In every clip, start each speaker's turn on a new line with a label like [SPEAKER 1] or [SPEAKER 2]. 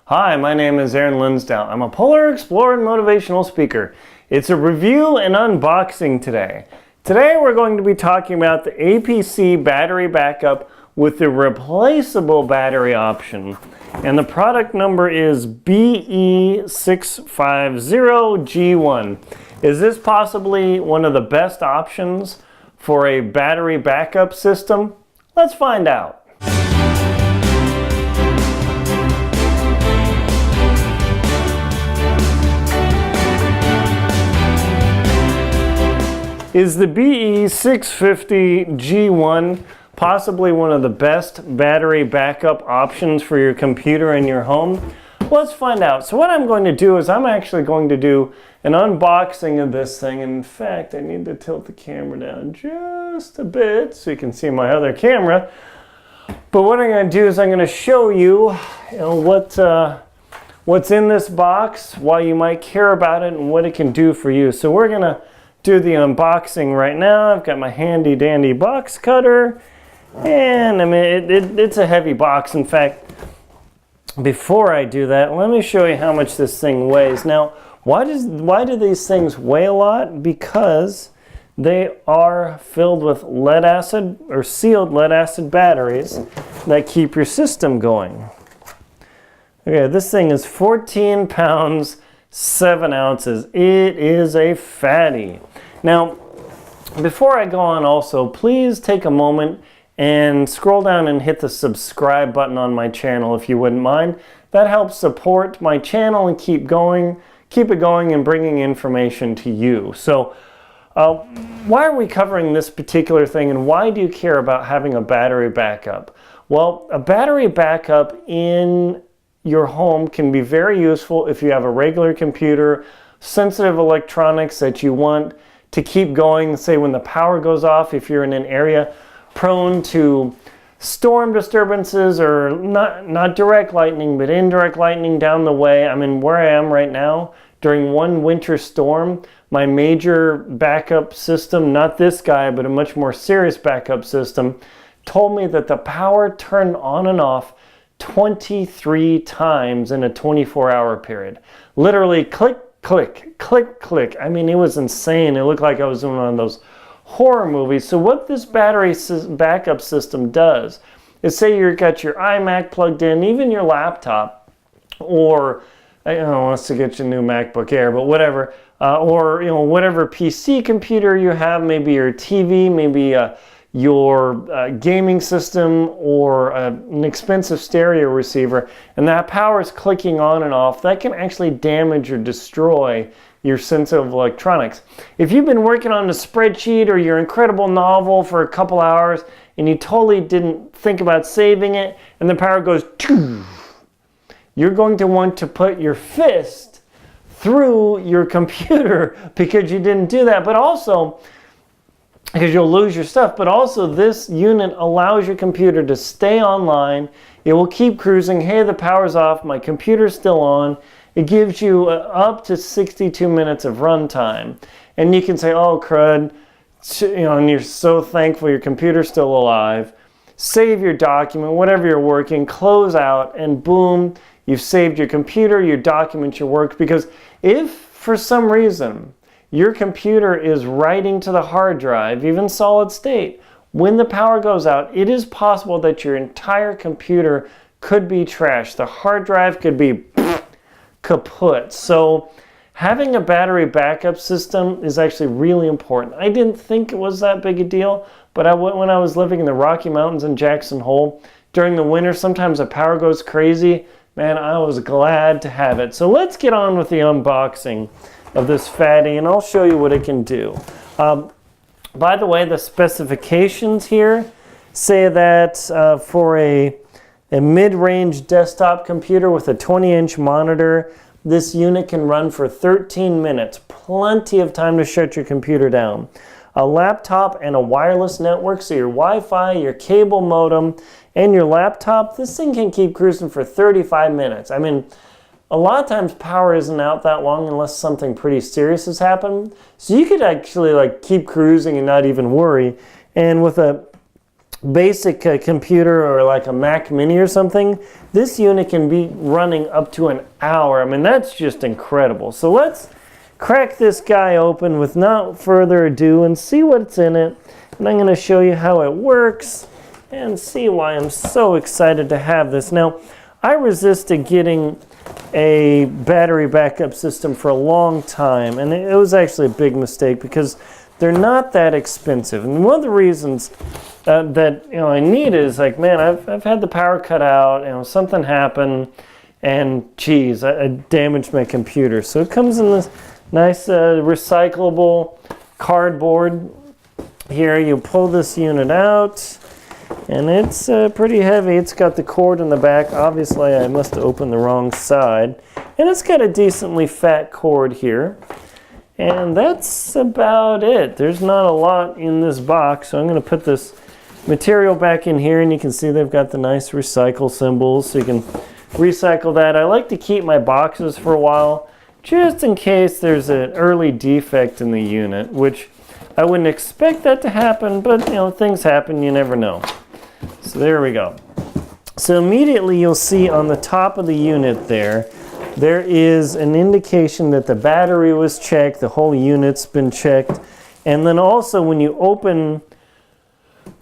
[SPEAKER 1] Hi, my name is Linsdau. I'm a polar explorer and motivational speaker. It's a review and unboxing today. Today we're going to be talking about the APC battery backup with the replaceable battery option. And the product number is BE650G1. Is this possibly one of the best options for a battery backup system? Let's find out. Is the BE650G1 possibly one of the best battery backup options for your computer in your home? Let's find out. So what I'm going to do is I'm actually going to do an unboxing of this thing. In fact, I need to tilt the camera down just a bit so you can see my other camera. But what I'm going to do is I'm going to show you, what's in this box, why you might care about it, and what it can do for you. So we're going to do the unboxing right now. I've got my handy dandy box cutter, and I mean it's a heavy box. In fact, before I do that, let me show you how much this thing weighs. Now, why do these things weigh a lot? Because they are filled with lead acid or sealed lead acid batteries that keep your system going. Okay, this thing is 14 pounds 7 ounces. It is a fatty. Now, before I go on also, please take a moment and scroll down and hit the subscribe button on my channel if you wouldn't mind. That helps support my channel and keep it going and bringing information to you. So why are we covering this particular thing, and why do you care about having a battery backup? Well, a battery backup in your home can be very useful if you have a regular computer, sensitive electronics that you want to keep going, say when the power goes off, if you're in an area prone to storm disturbances, or not direct lightning, but indirect lightning down the way. I mean, where I am right now, during one winter storm, my major backup system, not this guy, but a much more serious backup system, told me that the power turned on and off 23 times in a 24-hour period. Literally click, click, click, click. I mean, it was insane. It looked like I was in one of those horror movies. So what this battery backup system does is, say you've got your iMac plugged in, even your laptop, or I don't know, let's get you a new MacBook Air, but whatever, or whatever PC computer you have, maybe your TV, maybe your gaming system, or an expensive stereo receiver, and that power is clicking on and off. That can actually damage or destroy your sensitive electronics. If you've been working on a spreadsheet or your incredible novel for a couple hours and you totally didn't think about saving it, and the power goes, you're going to want to put your fist through your computer because you didn't do that, but also because you'll lose your stuff. But also, this unit allows your computer to stay online. It will keep cruising. Hey, the power's off, my computer's still on. It gives you up to 62 minutes of runtime. And you can say, oh crud, and you're so thankful your computer's still alive. Save your document, whatever you're working, close out, and boom, you've saved your computer, your document, your work. Because if for some reason your computer is writing to the hard drive, even solid state, when the power goes out, it is possible that your entire computer could be trashed. The hard drive could be kaput. So having a battery backup system is actually really important. I didn't think it was that big a deal, but when I was living in the Rocky Mountains in Jackson Hole, during the winter, sometimes the power goes crazy. Man, I was glad to have it. So let's get on with the unboxing of this fatty, and I'll show you what it can do. By the way, the specifications here say that for a mid-range desktop computer with a 20-inch monitor, this unit can run for 13 minutes. Plenty of time to shut your computer down. A laptop and a wireless network, so your Wi-Fi, your cable modem, and your laptop, this thing can keep cruising for 35 minutes. I mean, a lot of times power isn't out that long unless something pretty serious has happened. So you could actually keep cruising and not even worry. And with a basic computer or like a Mac Mini or something, this unit can be running up to an hour. I mean, that's just incredible. So let's crack this guy open with not further ado and see what's in it. And I'm going to show you how it works and see why I'm so excited to have this. Now, I resisted getting a battery backup system for a long time, and it was actually a big mistake because they're not that expensive. And one of the reasons that I need it is like, man, I've had the power cut out, something happened, and geez, I damaged my computer. So it comes in this nice recyclable cardboard. Here you pull this unit out, and it's pretty heavy. It's got the cord in the back. Obviously, I must have opened the wrong side. And it's got a decently fat cord here. And that's about it. There's not a lot in this box, so I'm going to put this material back in here, and you can see they've got the nice recycle symbols, so you can recycle that. I like to keep my boxes for a while, just in case there's an early defect in the unit, which I wouldn't expect that to happen, but things happen, you never know. So there we go. So immediately you'll see on the top of the unit there is an indication that the battery was checked, the whole unit's been checked. And then also when you open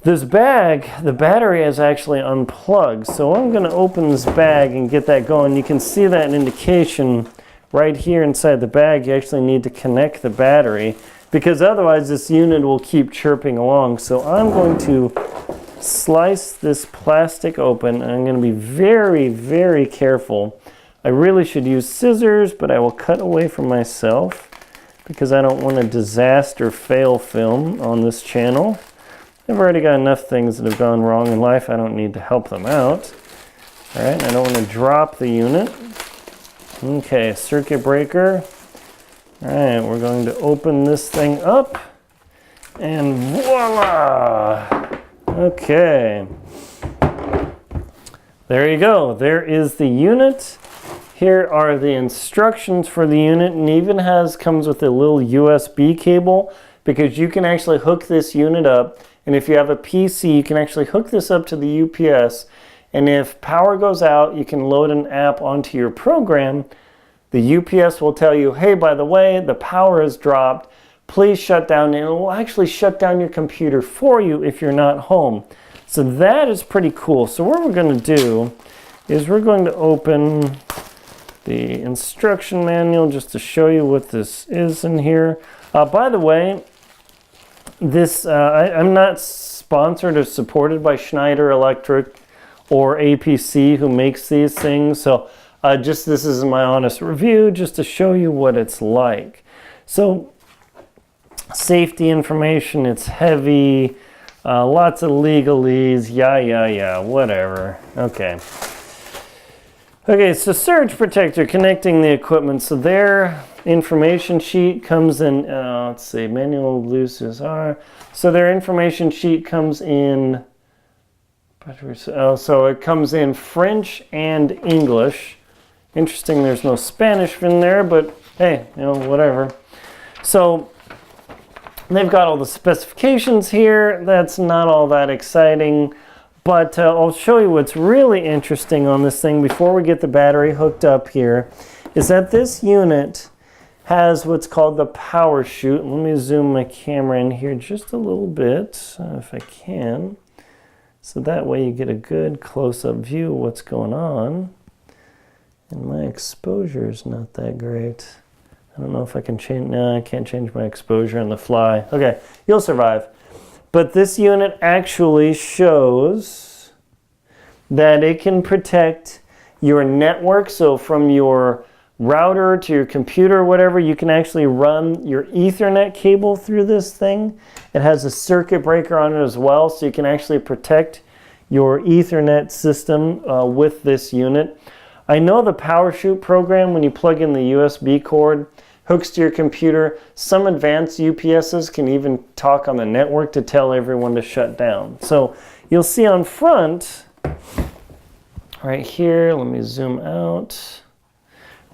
[SPEAKER 1] this bag, the battery is actually unplugged. So I'm going to open this bag and get that going. You can see that indication right here inside the bag. You actually need to connect the battery because otherwise this unit will keep chirping along. So I'm going to slice this plastic open, and I'm going to be very, very careful. I really should use scissors, but I will cut away from myself because I don't want a disaster fail film on this channel. I've already got enough things that have gone wrong in life. I don't need to help them out. All right, I don't want to drop the unit. Okay, circuit breaker. All right, we're going to open this thing up, and voila! Okay. There you go. There is the unit. Here are the instructions for the unit, and even comes with a little USB cable because you can actually hook this unit up, and if you have a PC, you can actually hook this up to the UPS, and if power goes out, you can load an app onto your program. The UPS will tell you, hey, by the way, the power has dropped. Please shut down, and it will actually shut down your computer for you if you're not home. So that is pretty cool. So what we're going to do is we're going to open the instruction manual just to show you what this is in here. By the way, this I'm not sponsored or supported by Schneider Electric or APC who makes these things. So this is my honest review just to show you what it's like. So safety information, it's heavy, lots of legalese, yeah, whatever. Okay, so surge protector connecting the equipment. So their information sheet comes in, let's see, manual looses are. So their information sheet comes in, so it comes in French and English. Interesting, there's no Spanish in there, but hey, whatever. So they've got all the specifications here. That's not all that exciting. But I'll show you what's really interesting on this thing before we get the battery hooked up here, is that this unit has what's called the power chute. Let me zoom my camera in here just a little bit, if I can. So that way you get a good close-up view of what's going on. And my exposure is not that great. I don't know if I can change, no, I can't change my exposure on the fly. Okay, you'll survive. But this unit actually shows that it can protect your network. So from your router to your computer or whatever, you can actually run your Ethernet cable through this thing. It has a circuit breaker on it as well, so you can actually protect your Ethernet system with this unit. I know the power chute program, when you plug in the USB cord, hooks to your computer. Some advanced UPSs can even talk on the network to tell everyone to shut down. So you'll see on front, right here, let me zoom out.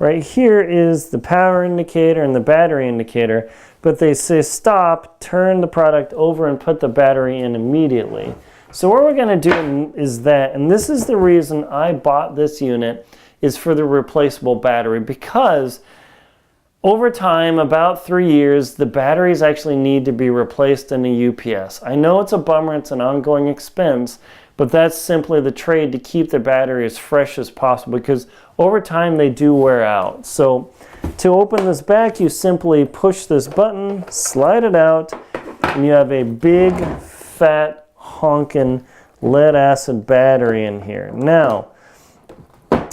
[SPEAKER 1] Right here is the power indicator and the battery indicator, but they say stop, turn the product over, and put the battery in immediately. So what we're going to do is that, and this is the reason I bought this unit, is for the replaceable battery, because over time, about 3 years, the batteries actually need to be replaced in a UPS. I know it's a bummer, it's an ongoing expense, but that's simply the trade to keep the battery as fresh as possible, because over time they do wear out. So to open this back, you simply push this button, slide it out, and you have a big, fat, honking lead acid battery in here. Now,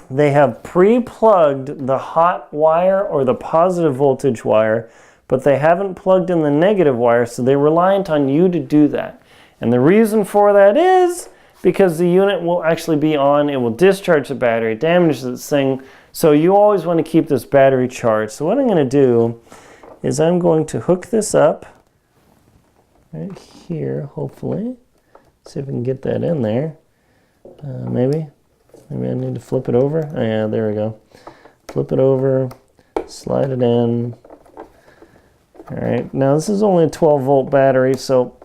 [SPEAKER 1] they have pre-plugged the hot wire or the positive voltage wire, but they haven't plugged in the negative wire, so they're reliant on you to do that. And the reason for that is because the unit will actually be on, it will discharge the battery, damage this thing, so you always want to keep this battery charged. So what I'm going to do is I'm going to hook this up right here, hopefully. See if we can get that in there. Maybe I need to flip it over. Oh yeah, there we go. Flip it over, slide it in. All right, now this is only a 12-volt battery, so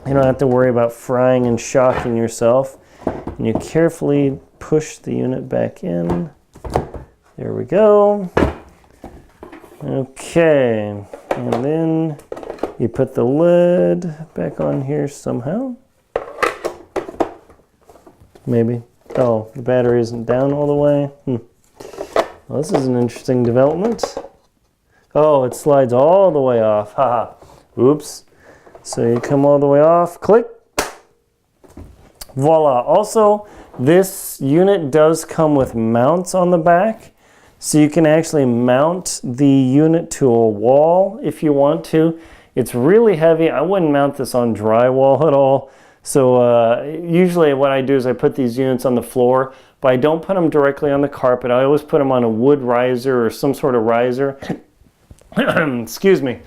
[SPEAKER 1] you don't have to worry about frying and shocking yourself. And you carefully push the unit back in. There we go. Okay, and then you put the lid back on here somehow. Maybe. Oh, the battery isn't down all the way. Well, this is an interesting development. Oh, it slides all the way off. Haha. Oops. So you come all the way off, click. Voila. Also, this unit does come with mounts on the back. So you can actually mount the unit to a wall if you want to. It's really heavy. I wouldn't mount this on drywall at all. So usually what I do is I put these units on the floor, but I don't put them directly on the carpet. I always put them on a wood riser or some sort of riser. Excuse me.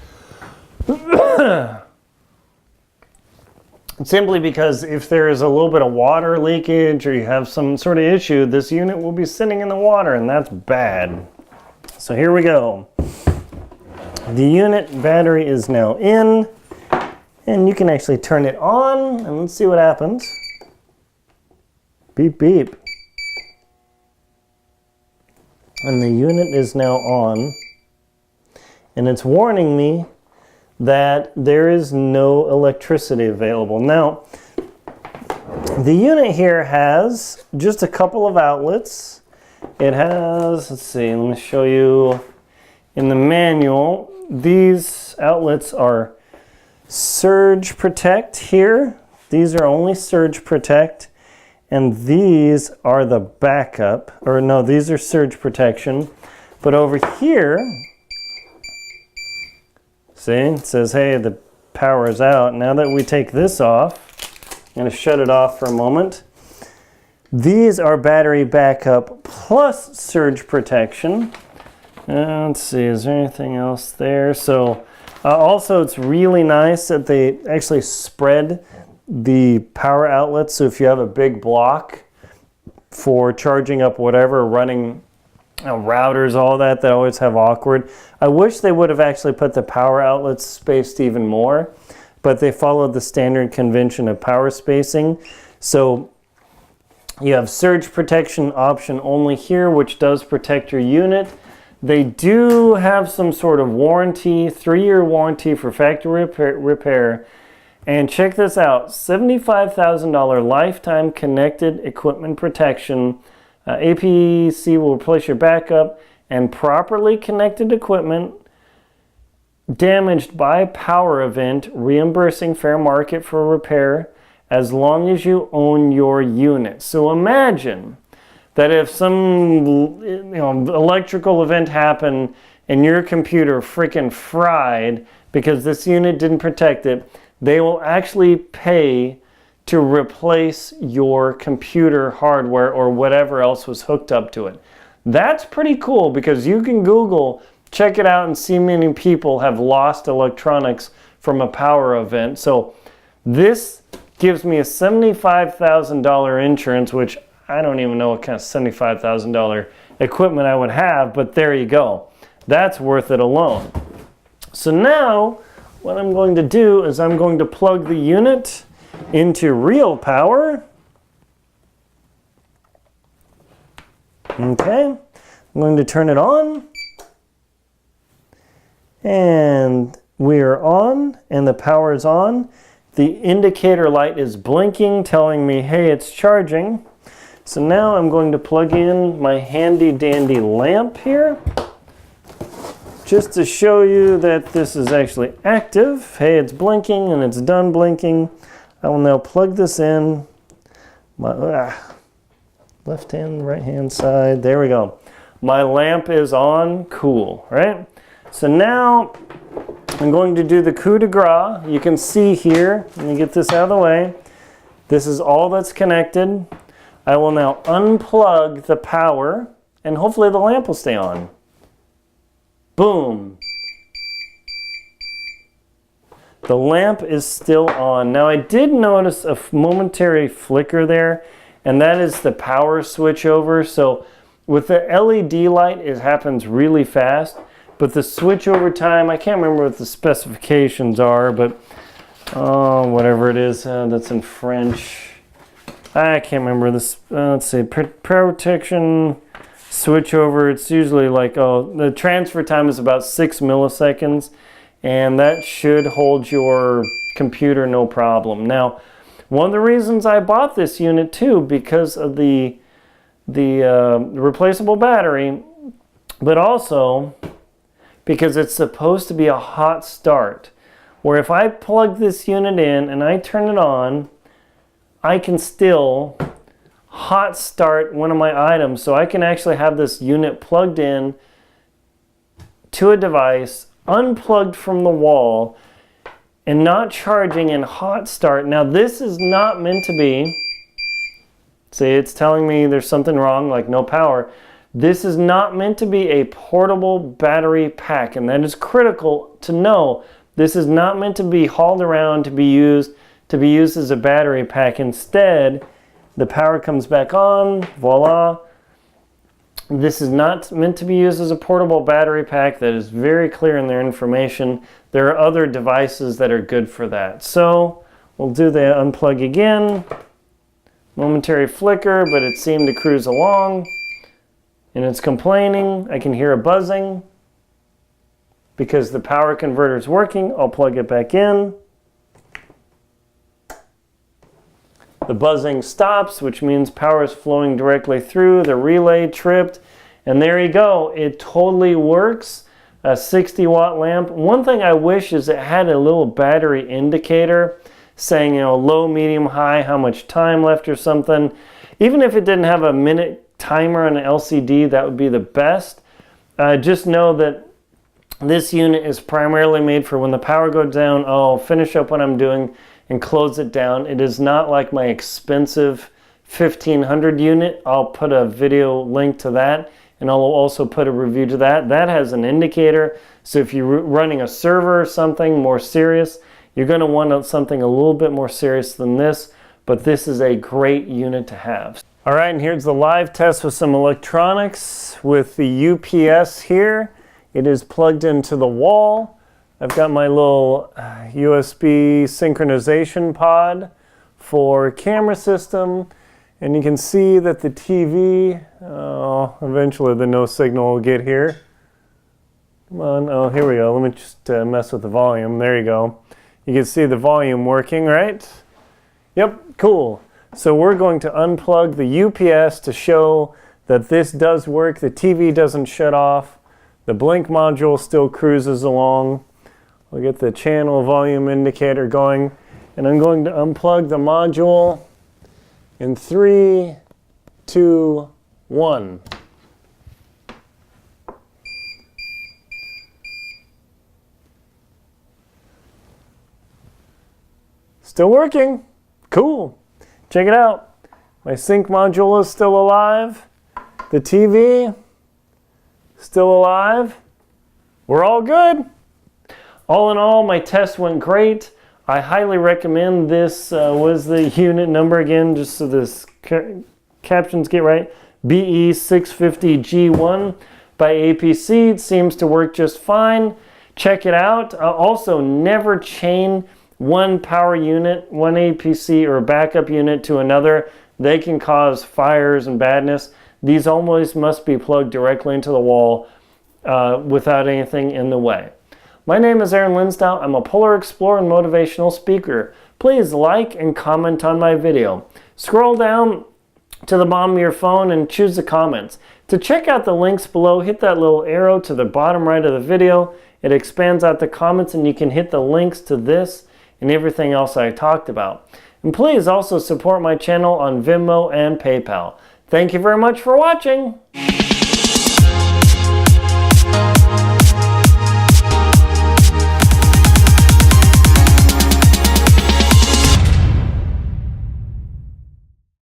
[SPEAKER 1] Simply because if there is a little bit of water leakage or you have some sort of issue, this unit will be sitting in the water, and that's bad. So here we go. The unit battery is now in. And you can actually turn it on, and let's see what happens. Beep, beep. And the unit is now on. And it's warning me that there is no electricity available. Now, the unit here has just a couple of outlets. It has, let's see, let me show you in the manual. These outlets are surge protect here. These are only surge protect, and these are the backup, or no, these are surge protection. But over here, see, it says, hey, the power is out. Now that we take this off, I'm going to shut it off for a moment. These are battery backup plus surge protection. Let's see, is there anything else there? So also, it's really nice that they actually spread the power outlets. So if you have a big block for charging up whatever, running routers, all that always have awkward. I wish they would have actually put the power outlets spaced even more, but they followed the standard convention of power spacing. So you have surge protection option only here, which does protect your unit. They do have some sort of warranty, 3-year warranty for factory repair. And check this out, $75,000 lifetime connected equipment protection. APC will replace your backup and properly connected equipment damaged by power event, reimbursing fair market for repair as long as you own your unit. So imagine that if some electrical event happened and your computer freaking fried because this unit didn't protect it, they will actually pay to replace your computer hardware or whatever else was hooked up to it. That's pretty cool, because you can Google, check it out, and see many people have lost electronics from a power event. So this gives me a $75,000 insurance, which I don't even know what kind of $75,000 equipment I would have, but there you go. That's worth it alone. So now what I'm going to do is I'm going to plug the unit into real power. Okay, I'm going to turn it on. And we are on, and the power is on. The indicator light is blinking, telling me, hey, it's charging. So now I'm going to plug in my handy dandy lamp here, just to show you that this is actually active. Hey, it's blinking and it's done blinking. I will now plug this in. My left hand, right hand side, there we go. My lamp is on, cool, right? So now I'm going to do the coup de grace. You can see here, let me get this out of the way. This is all that's connected. I will now unplug the power and hopefully the lamp will stay on. Boom. The lamp is still on. Now I did notice a momentary flicker there, and that is the power switch over. So with the LED light, it happens really fast. But the switch over time, I can't remember what the specifications are, but whatever it is, that's in French. I can't remember this. Let's see, protection switch over. It's usually like, the transfer time is about 6 milliseconds, and that should hold your computer no problem. Now, one of the reasons I bought this unit too, because of the replaceable battery, but also because it's supposed to be a hot start, where if I plug this unit in and I turn it on, I can still hot start one of my items. So I can actually have this unit plugged in to a device, unplugged from the wall, and not charging and hot start. Now this is not meant to be, see, it's telling me there's something wrong, like no power. This is not meant to be a portable battery pack, and that is critical to know. This is not meant to be hauled around to be used as a battery pack. Instead, the power comes back on, voila. This is not meant to be used as a portable battery pack. That is very clear in their information. There are other devices that are good for that. So we'll do the unplug again. Momentary flicker, but it seemed to cruise along. And it's complaining. I can hear a buzzing. Because the power converter is working, I'll plug it back in. The buzzing stops, which means power is flowing directly through. The relay tripped, and there you go. It totally works. A 60-watt lamp. One thing I wish is it had a little battery indicator saying, low, medium, high, how much time left or something. Even if it didn't have a minute timer on an LCD, that would be the best. Just know that this unit is primarily made for when the power goes down, I'll finish up what I'm doing and close it down. It is not like my expensive 1500 unit. I'll put a video link to that, and I'll also put a review to that. That has an indicator, so if you're running a server or something more serious, you're going to want something a little bit more serious than this, but this is a great unit to have. All right, and here's the live test with some electronics with the UPS here. It is plugged into the wall. I've got my little USB synchronization pod for camera system, and you can see that the TV, eventually the no signal will get here. Come on, oh, here we go. Let me just mess with the volume. There you go. You can see the volume working, right? Yep, cool. So we're going to unplug the UPS to show that this does work. The TV doesn't shut off. The blink module still cruises along. We'll get the channel volume indicator going. And I'm going to unplug the module in 3, 2, 1. Still working. Cool. Check it out. My sync module is still alive. The TV, still alive. We're all good. All in all, my test went great. I highly recommend this. What is the unit number again, just so this captions get right? BE650G1 by APC. It seems to work just fine. Check it out. Also, never chain one power unit, one APC or backup unit to another, they can cause fires and badness. These always must be plugged directly into the wall without anything in the way. My name is Aaron Linsdau. I'm a polar explorer and motivational speaker. Please like and comment on my video. Scroll down to the bottom of your phone and choose the comments. To check out the links below, hit that little arrow to the bottom right of the video. It expands out the comments and you can hit the links to this and everything else I talked about. And please also support my channel on Venmo and PayPal. Thank you very much for watching.